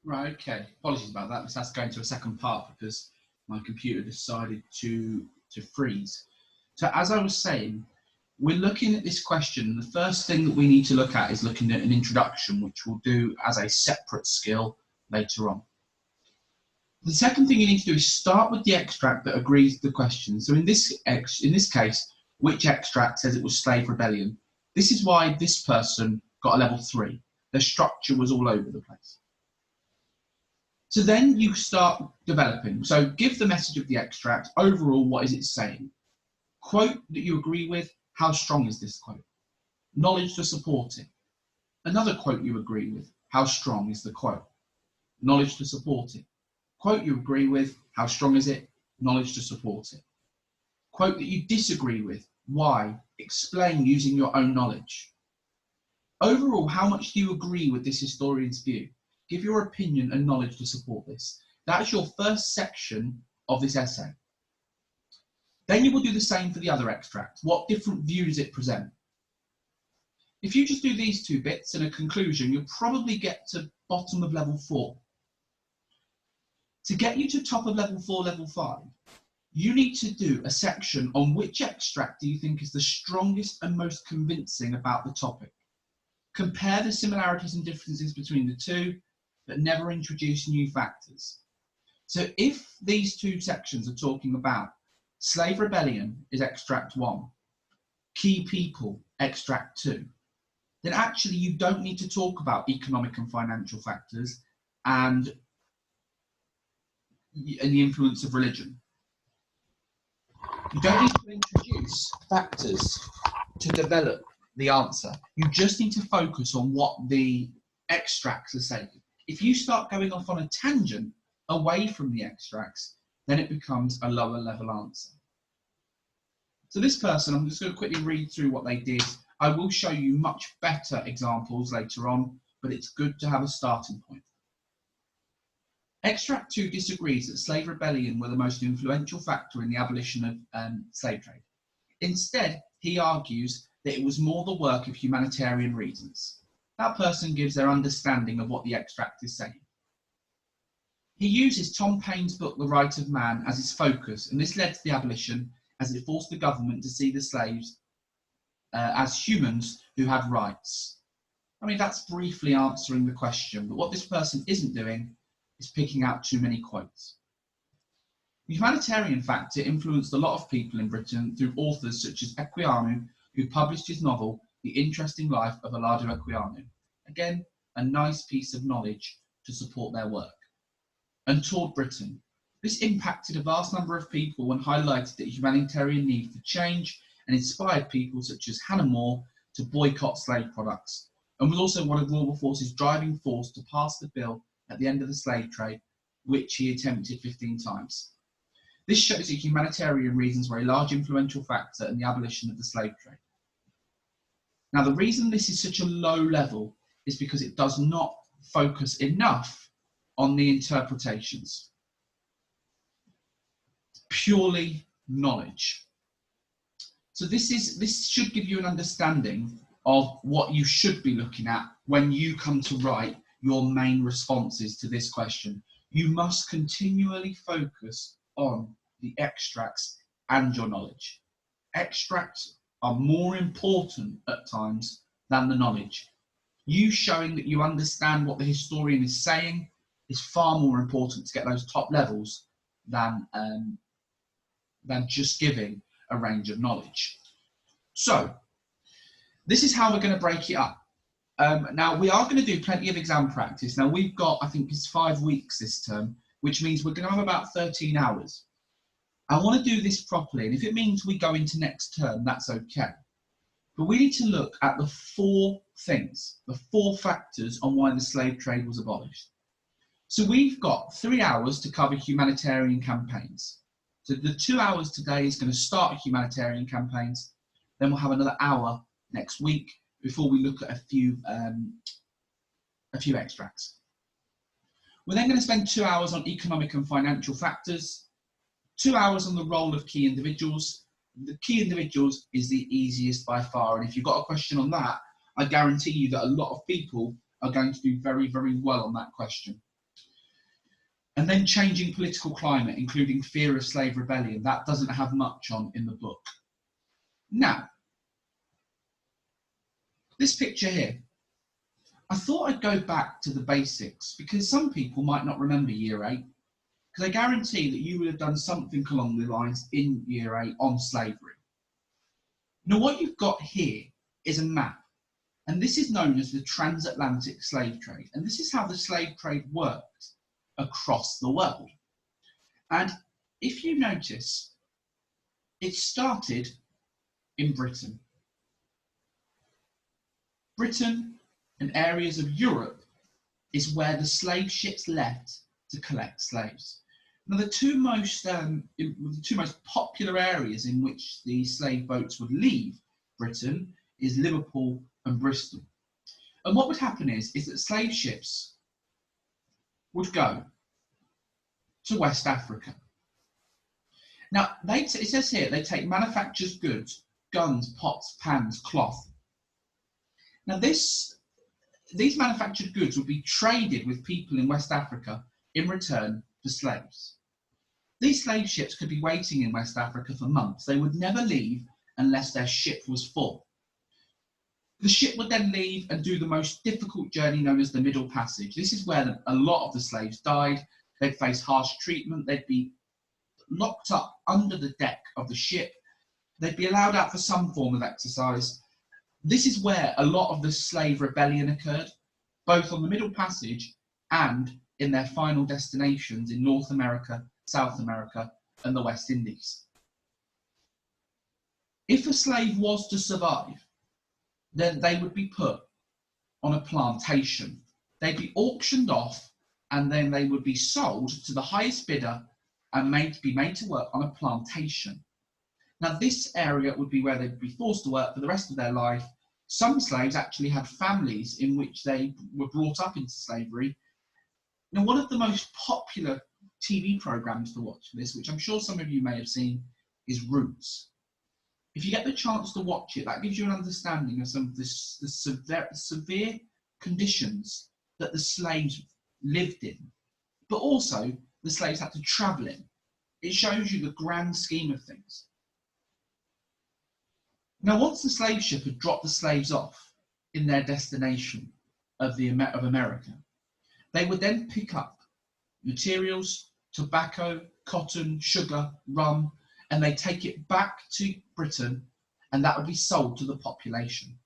Right, okay. Apologies about that. That's going to a second part because my computer decided to freeze. So as I was saying, we're looking at this question. The first thing that we need to look at is looking at an introduction, which we'll do as a separate skill later on. The second thing you need to do is start with the extract that agrees with the question. So in this case, which extract says it was slave rebellion? This is why this person got a level 3. The structure was all over the place. So then you start developing. So give the message of the extract. Overall, what is it saying? Quote that you agree with. How strong is this quote? Knowledge to support it. Another quote you agree with. How strong is the quote? Knowledge to support it. Quote you agree with. How strong is it? Knowledge to support it. Quote that you disagree with. Why? Explain using your own knowledge. Overall, how much do you agree with this historian's view? Give your opinion and knowledge to support this. That's your first section of this essay. Then you will do the same for the other extract. What different view does it present? If you just do these 2 bits in a conclusion, you'll probably get to bottom of level 4. To get you to top of level 4, level 5, you need to do a section on which extract do you think is the strongest and most convincing about the topic. Compare the similarities and differences between the 2, but never introduce new factors. So if these 2 sections are talking about slave rebellion is extract 1, key people, extract 2, then actually you don't need to talk about economic and financial factors and the influence of religion. You don't need to introduce factors to develop the answer. You just need to focus on what the extracts are saying. If you start going off on a tangent away from the extracts, then it becomes a lower level answer. So this person, I'm just going to quickly read through what they did. I will show you much better examples later on, but it's good to have a starting point. Extract 2 disagrees that slave rebellion were the most influential factor in the abolition of slave trade. Instead, he argues that it was more the work of humanitarian reasons. That person gives their understanding of what the extract is saying. He uses Tom Paine's book, The Right of Man, as his focus, and this led to the abolition as it forced the government to see the slaves as humans who had rights. I mean, that's briefly answering the question, but what this person isn't doing is picking out too many quotes. The humanitarian factor influenced a lot of people in Britain through authors such as Equiano, who published his novel, The Interesting Life of Olaudah Equiano. Again, a nice piece of knowledge to support their work. And toured Britain. This impacted a vast number of people and highlighted the humanitarian need for change and inspired people such as Hannah More to boycott slave products, and was also one of Wilberforce's driving force to pass the bill at the end of the slave trade, which he attempted 15 times. This shows that humanitarian reasons were a large influential factor in the abolition of the slave trade. Now, the reason this is such a low level is because it does not focus enough on the interpretations. Purely knowledge. So this should give you an understanding of what you should be looking at when you come to write your main responses to this question. You must continually focus on the extracts and your knowledge. Extracts are more important at times than the knowledge. You showing that you understand what the historian is saying is far more important to get those top levels than just giving a range of knowledge. So, this is how we're going to break it up. Now, we are going to do plenty of exam practice. Now, we've got, I think it's 5 weeks this term, which means we're going to have about 13 hours. I want to do this properly, and if it means we go into next term, that's okay. But we need to look at the 4 things, the 4 factors on why the slave trade was abolished. So we've got 3 hours to cover humanitarian campaigns. So the 2 hours today is going to start humanitarian campaigns. Then we'll have another hour next week before we look at a few extracts. We're then going to spend 2 hours on economic and financial factors, 2 hours on the role of key individuals. The key individuals is the easiest by far, and if you've got a question on that, I guarantee you that a lot of people are going to do very, very well on that question. And then changing political climate, including fear of slave rebellion. That doesn't have much on in the book. Now, this picture here, I thought I'd go back to the basics because some people might not remember year 8, because I guarantee that you would have done something along the lines in year 8 on slavery. Now, what you've got here is a map, and this is known as the transatlantic slave trade, and this is how the slave trade worked across the world. And if you notice, it started in Britain. Britain and areas of Europe is where the slave ships left to collect slaves. Now, the two most popular areas in which the slave boats would leave Britain is Liverpool and Bristol. And what would happen is that slave ships would go to West Africa. Now, it says here they take manufactured goods, guns, pots, pans, cloth. Now, these manufactured goods would be traded with people in West Africa in return for slaves. These slave ships could be waiting in West Africa for months. They would never leave unless their ship was full. The ship would then leave and do the most difficult journey known as the Middle Passage. This is where a lot of the slaves died. They'd face harsh treatment. They'd be locked up under the deck of the ship. They'd be allowed out for some form of exercise. This is where a lot of the slave rebellion occurred, both on the Middle Passage and in their final destinations in North America, South America, and the West Indies. If a slave was to survive, then they would be put on a plantation. They'd be auctioned off, and then they would be sold to the highest bidder and be made to work on a plantation. Now, this area would be where they'd be forced to work for the rest of their life. Some slaves actually had families in which they were brought up into slavery. Now, one of the most popular TV programs to watch for this, which I'm sure some of you may have seen, is Roots. If you get the chance to watch it, that gives you an understanding of some of the severe conditions that the slaves lived in, but also the slaves had to travel in. It shows you the grand scheme of things. Now, once the slave ship had dropped the slaves off in their destination of America, they would then pick up materials, tobacco, cotton, sugar, rum, and they take it back to Britain, and that would be sold to the population.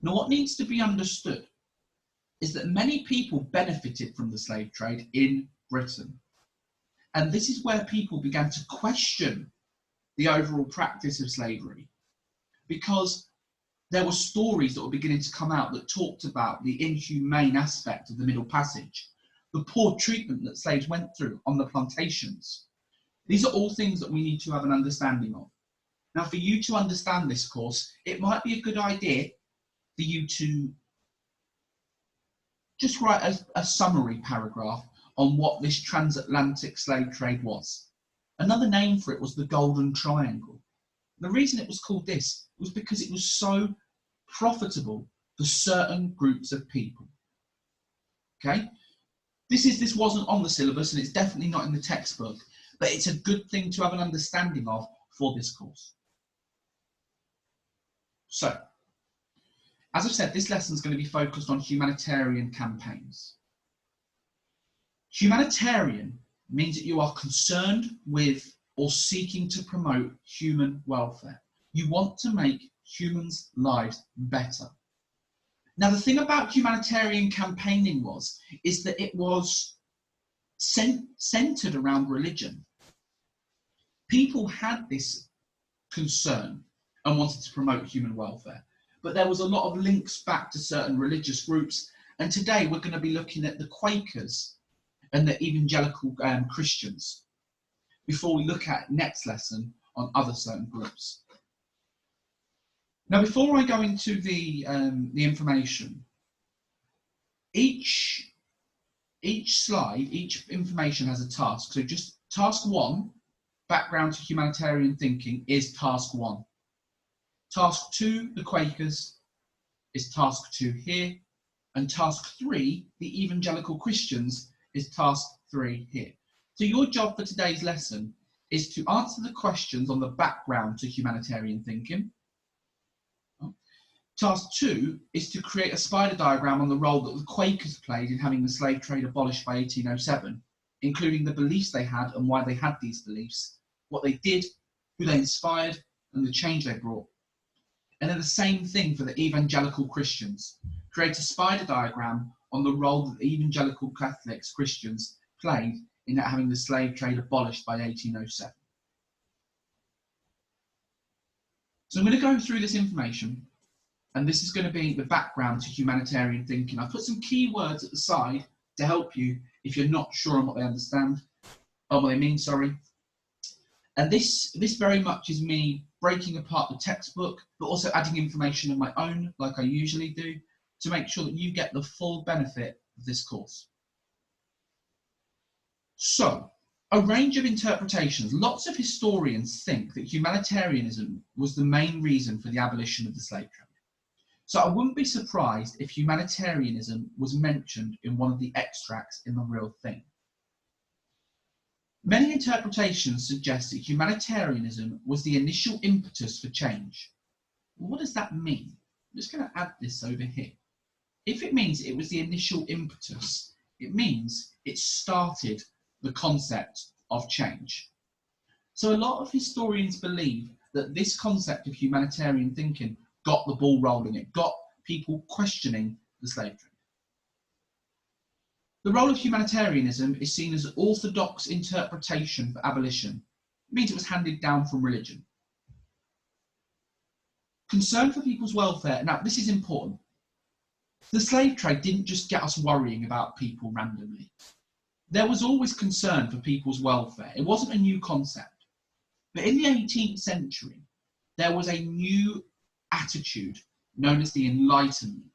Now, what needs to be understood is that many people benefited from the slave trade in Britain. And this is where people began to question the overall practice of slavery, because there were stories that were beginning to come out that talked about the inhumane aspect of the Middle Passage, the poor treatment that slaves went through on the plantations. These are all things that we need to have an understanding of. Now, for you to understand this course, it might be a good idea for you to just write a summary paragraph on what this transatlantic slave trade was. Another name for it was the Golden Triangle. The reason it was called this was because it was so profitable for certain groups of people. Okay? This wasn't on the syllabus, and it's definitely not in the textbook, but it's a good thing to have an understanding of for this course. So, as I've said, this lesson is going to be focused on humanitarian campaigns. Humanitarian means that you are concerned with or seeking to promote human welfare. You want to make humans' lives better. Now, the thing about humanitarian campaigning is that it was centered around religion. People had this concern and wanted to promote human welfare, but there was a lot of links back to certain religious groups. And today we're going to be looking at the Quakers and the Evangelical Christians before we look at next lesson on other certain groups. Now, before I go into the information, each slide, each information has a task. So just task 1, background to humanitarian thinking, is task 1. Task 2, the Quakers, is task 2 here. And task 3, the Evangelical Christians, is task 3 here. So your job for today's lesson is to answer the questions on the background to humanitarian thinking. Task 2 is to create a spider diagram on the role that the Quakers played in having the slave trade abolished by 1807, including the beliefs they had and why they had these beliefs, what they did, who they inspired, and the change they brought. And then the same thing for the Evangelical Christians. Create a spider diagram on the role that the Evangelical Catholics, Christians, played in having the slave trade abolished by 1807. So I'm going to go through this information, and this is going to be the background to humanitarian thinking. I've put some key words at the side to help you if you're not sure on what they understand, or what they mean, sorry. And this very much is me breaking apart the textbook, but also adding information of my own, like I usually do, to make sure that you get the full benefit of this course. So, a range of interpretations. Lots of historians think that humanitarianism was the main reason for the abolition of the slave trade. So I wouldn't be surprised if humanitarianism was mentioned in one of the extracts in The Real Thing. Many interpretations suggest that humanitarianism was the initial impetus for change. Well, what does that mean? I'm just going to add this over here. If it means it was the initial impetus, it means it started the concept of change. So a lot of historians believe that this concept of humanitarian thinking got the ball rolling. It got people questioning the slave trade. The role of humanitarianism is seen as an orthodox interpretation for abolition. It means it was handed down from religion. Concern for people's welfare. Now, this is important. The slave trade didn't just get us worrying about people randomly. There was always concern for people's welfare. It wasn't a new concept. But in the 18th century, there was a new attitude known as the Enlightenment.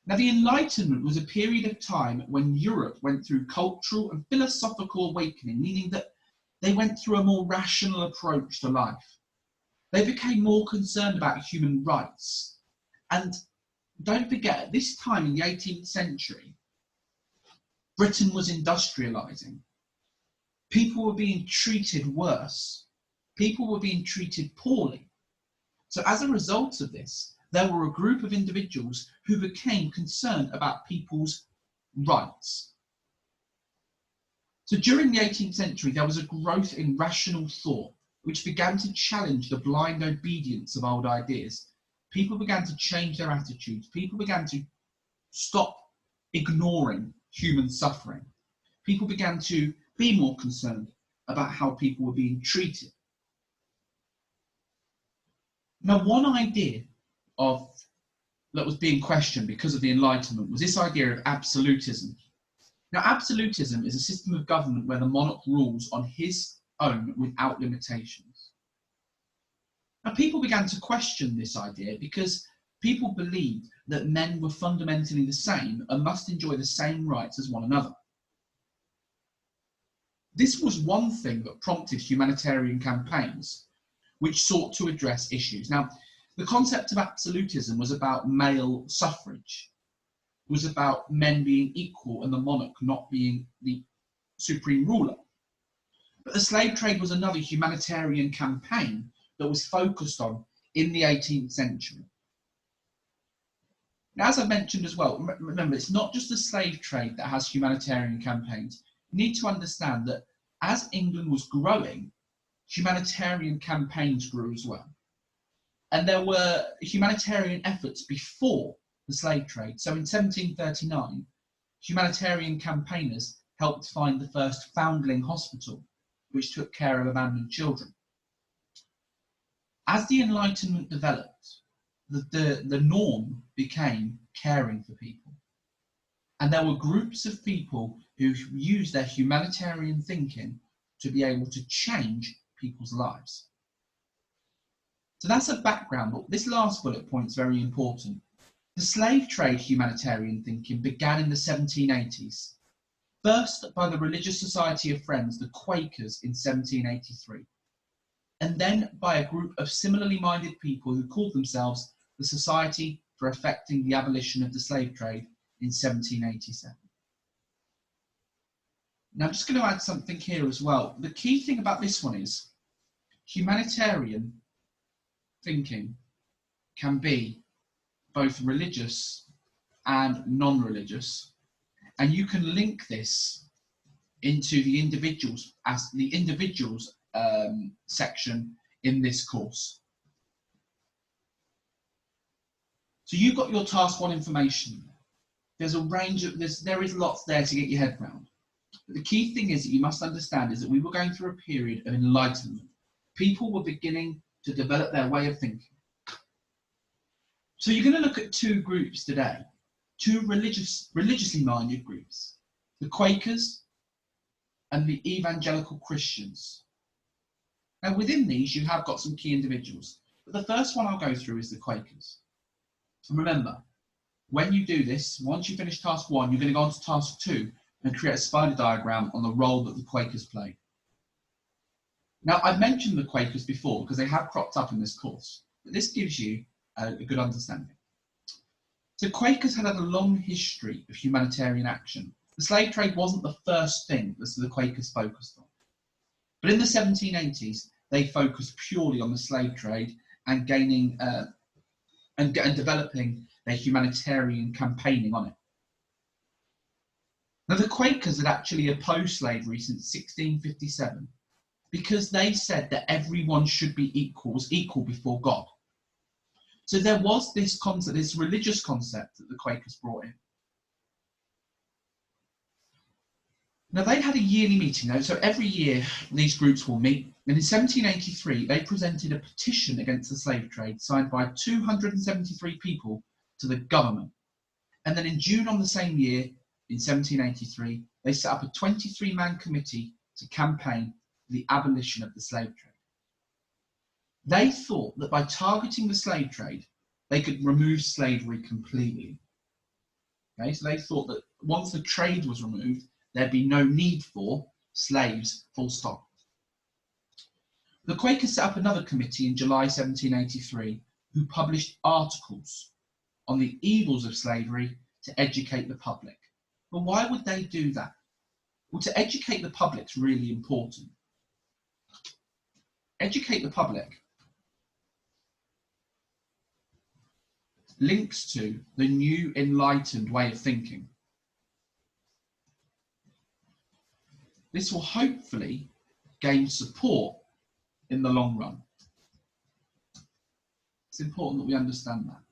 Now, the Enlightenment was a period of time when Europe went through cultural and philosophical awakening, meaning that they went through a more rational approach to life. They became more concerned about human rights. And don't forget, at this time in the 18th century, Britain was industrialising. People were being treated worse. People were being treated poorly. So as a result of this, there were a group of individuals who became concerned about people's rights. So during the 18th century, there was a growth in rational thought, which began to challenge the blind obedience of old ideas. People began to change their attitudes. People began to stop ignoring human suffering. People began to be more concerned about how people were being treated. Now, one idea that was being questioned because of the Enlightenment was this idea of absolutism. Now, absolutism is a system of government where the monarch rules on his own without limitations. Now, people began to question this idea because people believed that men were fundamentally the same and must enjoy the same rights as one another. This was one thing that prompted humanitarian campaigns which sought to address issues. Now, the concept of absolutism was about male suffrage, was about men being equal and the monarch not being the supreme ruler. But the slave trade was another humanitarian campaign that was focused on in the 18th century. Now, as I've mentioned as well, remember, it's not just the slave trade that has humanitarian campaigns. You need to understand that as England was growing, humanitarian campaigns grew as well. And there were humanitarian efforts before the slave trade. So in 1739, humanitarian campaigners helped find the first foundling hospital, which took care of abandoned children. As the Enlightenment developed, the norm became caring for people. And there were groups of people who used their humanitarian thinking to be able to change people's lives. So that's a background, but this last bullet point is very important. The slave trade humanitarian thinking began in the 1780s, first by the Religious Society of Friends, the Quakers, in 1783, and then by a group of similarly minded people who called themselves the Society for Effecting the Abolition of the Slave Trade in 1787. Now I'm just going to add something here as well. The key thing about this one is humanitarian thinking can be both religious and non-religious, and you can link this into the individuals as the individuals section in this course. So you've got your task 1 information. There's a range of there is lots there to get your head around. But the key thing is that you must understand is that we were going through a period of enlightenment. People were beginning to develop their way of thinking. So you're going to look at 2 groups today, 2 religiously minded groups, the Quakers and the Evangelical Christians. Now within these you have got some key individuals, but the first one I'll go through is the Quakers. And remember, when you do this, once you finish task 1, you're going to go on to task 2 and create a spider diagram on the role that the Quakers played. Now, I've mentioned the Quakers before because they have cropped up in this course, but this gives you a good understanding. So Quakers had a long history of humanitarian action. The slave trade wasn't the first thing that the Quakers focused on. But in the 1780s, they focused purely on the slave trade and gaining and developing their humanitarian campaigning on it. Now, the Quakers had actually opposed slavery since 1657 because they said that everyone should be equal before God. So there was this concept, this religious concept that the Quakers brought in. Now, they had a yearly meeting, though, so every year these groups will meet. And in 1783, they presented a petition against the slave trade signed by 273 people to the government. And then in June on the same year, in 1783, they set up a 23-man committee to campaign for the abolition of the slave trade. They thought that by targeting the slave trade, they could remove slavery completely. Okay, so they thought that once the trade was removed, there'd be no need for slaves, full stop. The Quakers set up another committee in July 1783 who published articles on the evils of slavery to educate the public. But why would they do that? Well, to educate the public is really important. Educate the public links to the new enlightened way of thinking. This will hopefully gain support in the long run. It's important that we understand that.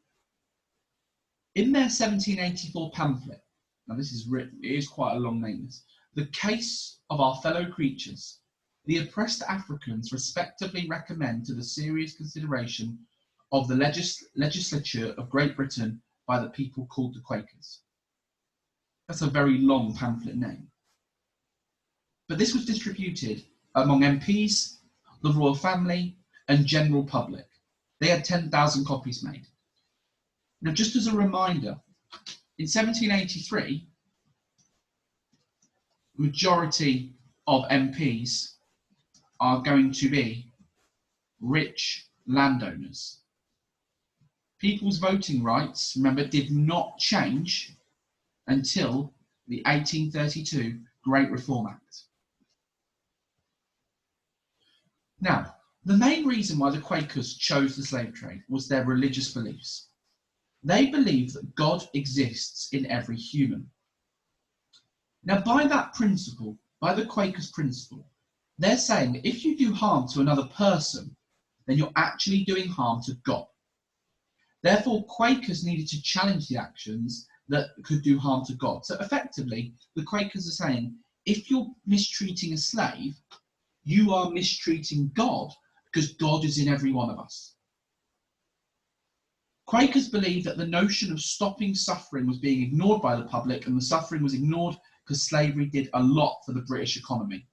In their 1784 pamphlet, now this is written, it is quite a long name, The Case of Our Fellow Creatures, the oppressed Africans respectively recommend to the serious consideration of the legislature of Great Britain by the people called the Quakers. That's a very long pamphlet name. But this was distributed among MPs, the royal family, and general public. They had 10,000 copies made. Now, just as a reminder, in 1783, the majority of MPs are going to be rich landowners. People's voting rights, remember, did not change until the 1832 Great Reform Act. Now, the main reason why the Quakers chose the slave trade was their religious beliefs. They believed that God exists in every human. Now, by that principle, by the Quakers' principle, they're saying that if you do harm to another person, then you're actually doing harm to God. Therefore, Quakers needed to challenge the actions that could do harm to God. So effectively, the Quakers are saying, if you're mistreating a slave, you are mistreating God because God is in every one of us. Quakers believed that the notion of stopping suffering was being ignored by the public, and the suffering was ignored because slavery did a lot for the British economy.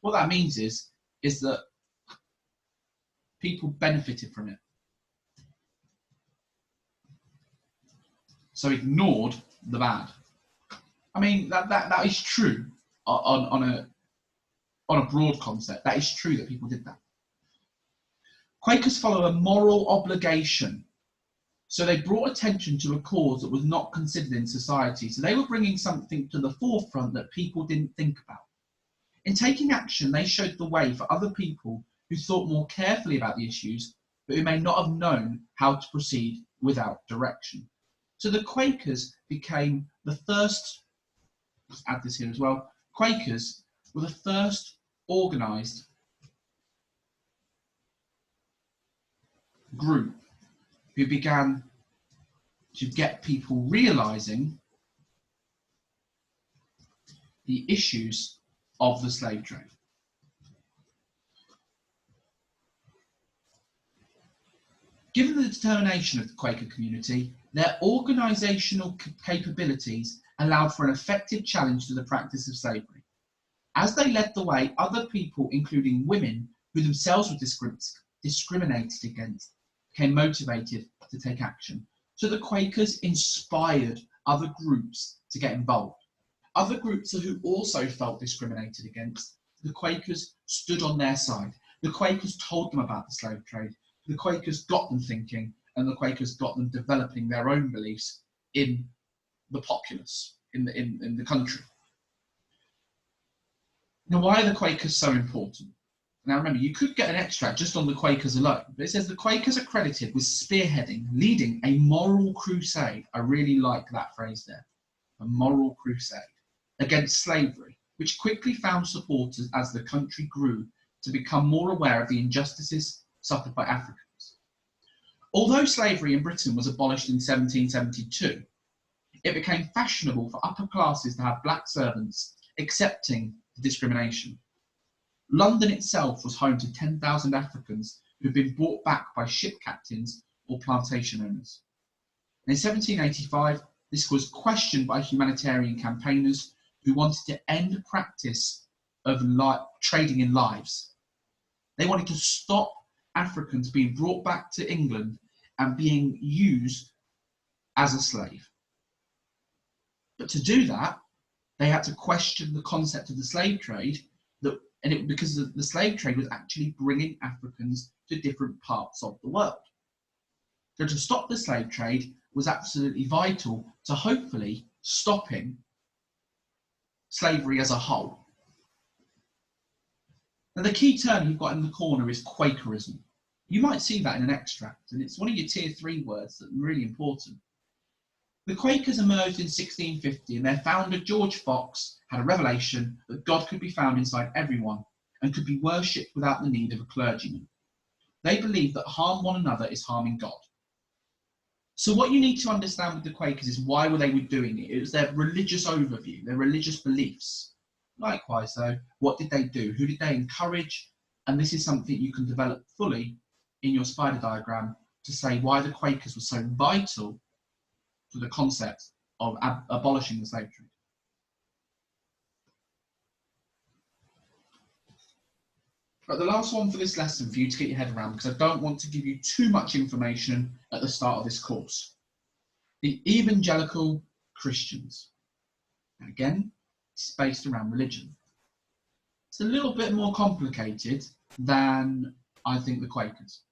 What that means is that people benefited from it. So ignored the bad. I mean, that is true on a broad concept. That is true that people did that. Quakers follow a moral obligation. So they brought attention to a cause that was not considered in society. So they were bringing something to the forefront that people didn't think about. In taking action, they showed the way for other people who thought more carefully about the issues, but who may not have known how to proceed without direction. So the Quakers became the first, let's add this here as well, Quakers were the first organised group who began to get people realising the issues of the slave trade. Given the determination of the Quaker community, their organisational capabilities allowed for an effective challenge to the practice of slavery. As they led the way, other people, including women, who themselves were discriminated against, became motivated to take action. So the Quakers inspired other groups to get involved. Other groups who also felt discriminated against, the Quakers stood on their side. The Quakers told them about the slave trade. The Quakers got them thinking, and the Quakers got them developing their own beliefs in the populace, in the country. Now, why are the Quakers so important? Now, remember, you could get an extract just on the Quakers alone, but it says the Quakers are credited with spearheading, leading a moral crusade. I really like that phrase there, a moral crusade against slavery, which quickly found supporters as the country grew to become more aware of the injustices suffered by Africans. Although slavery in Britain was abolished in 1772, it became fashionable for upper classes to have black servants, accepting the discrimination. London itself was home to 10,000 Africans who had been brought back by ship captains or plantation owners. In 1785, this was questioned by humanitarian campaigners who wanted to end the practice of trading in lives. They wanted to stop Africans being brought back to England and being used as a slave. But to do that, they had to question the concept of the slave trade, because the slave trade was actually bringing Africans to different parts of the world. So to stop the slave trade was absolutely vital to hopefully stopping slavery as a whole. Now the key term you've got in the corner is Quakerism. You might see that in an extract, and it's one of your tier 3 words that are really important. The Quakers emerged in 1650, and their founder, George Fox, had a revelation that God could be found inside everyone and could be worshipped without the need of a clergyman. They believed that harm one another is harming God. So what you need to understand with the Quakers is why were they doing it? It was their religious overview, their religious beliefs. Likewise, though, what did they do? Who did they encourage? And this is something you can develop fully in your spider diagram to say why the Quakers were so vital to the concept of abolishing the slave trade. But the last one for this lesson for you to get your head around, because I don't want to give you too much information at the start of this course. The Evangelical Christians. And again, it's based around religion. It's a little bit more complicated than, I think, the Quakers.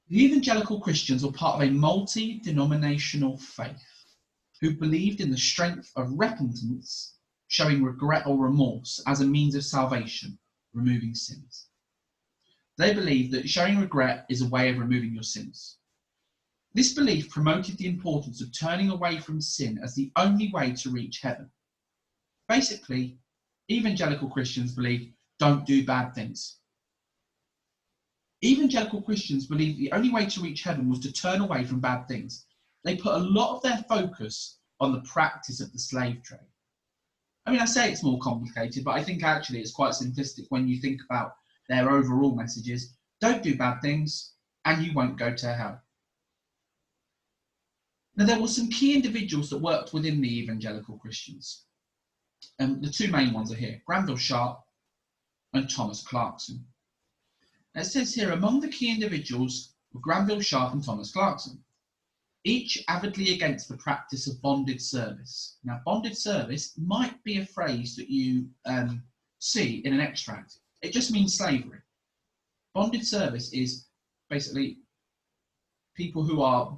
The Evangelical Christians were part of a multi-denominational faith who believed in the strength of repentance, showing regret or remorse as a means of salvation, removing sins. They believed that showing regret is a way of removing your sins. This belief promoted the importance of turning away from sin as the only way to reach heaven. Basically, Evangelical Christians believe don't do bad things. Evangelical Christians believed the only way to reach heaven was to turn away from bad things. They put a lot of their focus on the practice of the slave trade. I mean, I say it's more complicated, but I think actually it's quite simplistic when you think about their overall messages. Don't do bad things, and you won't go to hell. Now, there were some key individuals that worked within the Evangelical Christians. The two main ones are here, Granville Sharp and Thomas Clarkson. Now, it says here, among the key individuals were Granville Sharp and Thomas Clarkson, each avidly against the practice of bonded service. Now, bonded service might be a phrase that you see in an extract. It just means slavery. Bonded service is basically people who are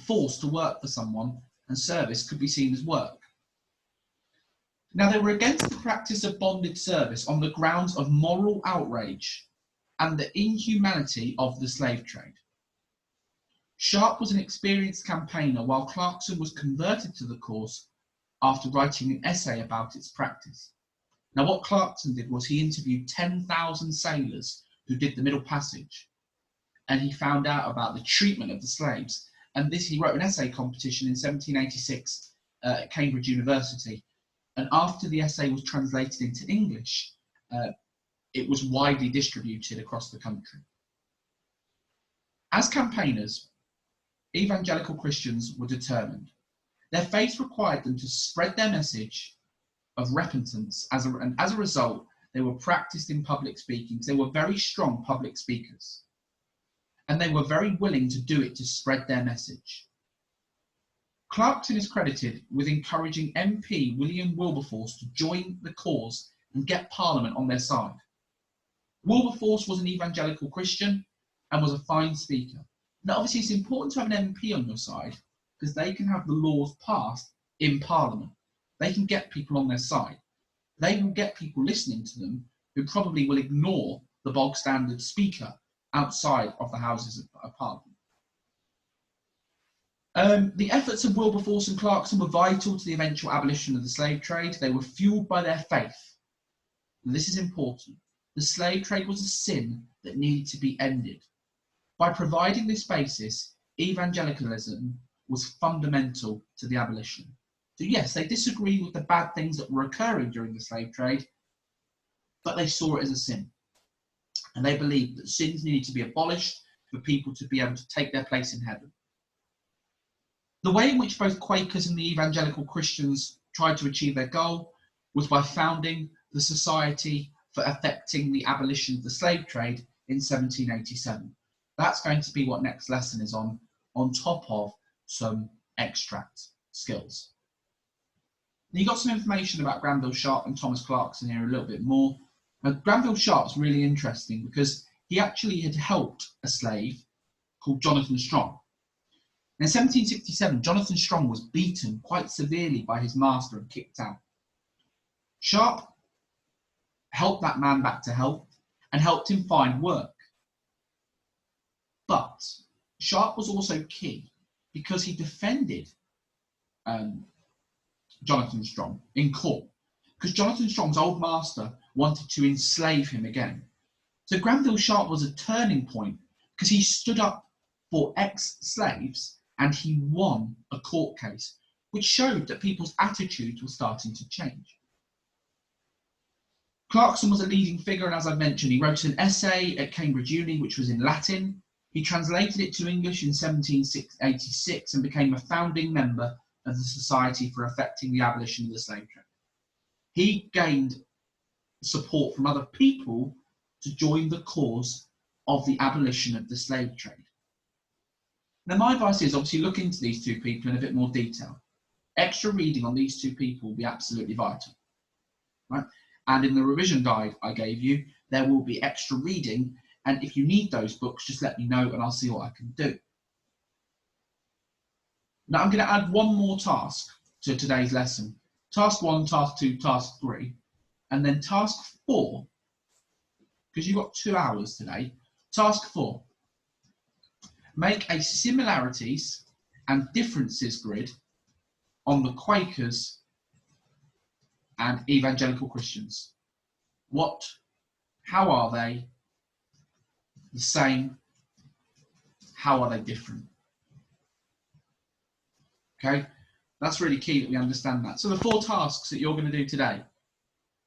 forced to work for someone, and service could be seen as work. Now, they were against the practice of bonded service on the grounds of moral outrage and the inhumanity of the slave trade. Sharp was an experienced campaigner, while Clarkson was converted to the cause after writing an essay about its practice. Now, what Clarkson did was he interviewed 10,000 sailors who did the Middle Passage, and he found out about the treatment of the slaves. And this, he wrote an essay competition in 1786 at Cambridge University. And after the essay was translated into English, it was widely distributed across the country. As campaigners, evangelical Christians were determined. Their faith required them to spread their message of repentance, and as a result, they were practiced in public speaking. They were very strong public speakers, and they were very willing to do it to spread their message. Clarkson is credited with encouraging MP William Wilberforce to join the cause and get Parliament on their side. Wilberforce was an evangelical Christian and was a fine speaker. Now, obviously, it's important to have an MP on your side because they can have the laws passed in Parliament. They can get people on their side. They will get people listening to them who probably will ignore the bog standard speaker outside of the Houses of Parliament. The efforts of Wilberforce and Clarkson were vital to the eventual abolition of the slave trade. They were fueled by their faith. And this is important. The slave trade was a sin that needed to be ended. By providing this basis, evangelicalism was fundamental to the abolition. So yes, they disagreed with the bad things that were occurring during the slave trade, but they saw it as a sin. And they believed that sins needed to be abolished for people to be able to take their place in heaven. The way in which both Quakers and the evangelical Christians tried to achieve their goal was by founding the Society for Effecting the Abolition of the Slave Trade in 1787. That's going to be what next lesson is on top of some extract skills. Now, you got some information about Granville Sharp and Thomas Clarkson here a little bit more. Now, Granville Sharp's really interesting because he actually had helped a slave called Jonathan Strong. In 1767, Jonathan Strong was beaten quite severely by his master and kicked out. Sharp helped that man back to health and helped him find work. But Sharp was also key because he defended Jonathan Strong in court, because Jonathan Strong's old master wanted to enslave him again. So Granville Sharp was a turning point because he stood up for ex-slaves and he won a court case, which showed that people's attitudes were starting to change. Clarkson was a leading figure, and as I mentioned, he wrote an essay at Cambridge Uni, which was in Latin. He translated it to English in 1786 and became a founding member of the Society for Effecting the Abolition of the Slave Trade. He gained support from other people to join the cause of the abolition of the slave trade. Now, my advice is obviously look into these two people in a bit more detail. Extra reading on these two people will be absolutely vital, right? And in the revision guide I gave you, there will be extra reading. And if you need those books, just let me know and I'll see what I can do. Now, I'm going to add one more task to today's lesson. Task 1, Task 2, Task 3. And then Task 4, because you've got 2 hours today. Task 4. Make a similarities and differences grid on the Quakers and evangelical Christians. How are they the same? How are they different? Okay, that's really key that we understand that. So the 4 tasks that you're going to do today.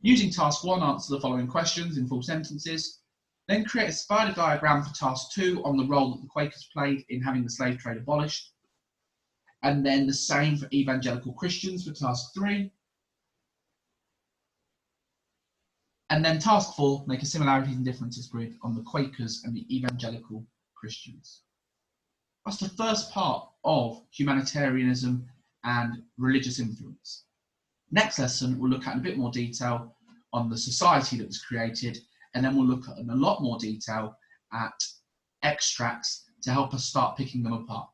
Using task 1, answer the following questions in full sentences. Then create a spider diagram for task 2 on the role that the Quakers played in having the slave trade abolished. And then the same for evangelical Christians for task 3. And then task 4, make a similarities and differences grid on the Quakers and the evangelical Christians. That's the first part of humanitarianism and religious influence. Next lesson, we'll look at in a bit more detail on the society that was created, and then we'll look at in a lot more detail at extracts to help us start picking them apart.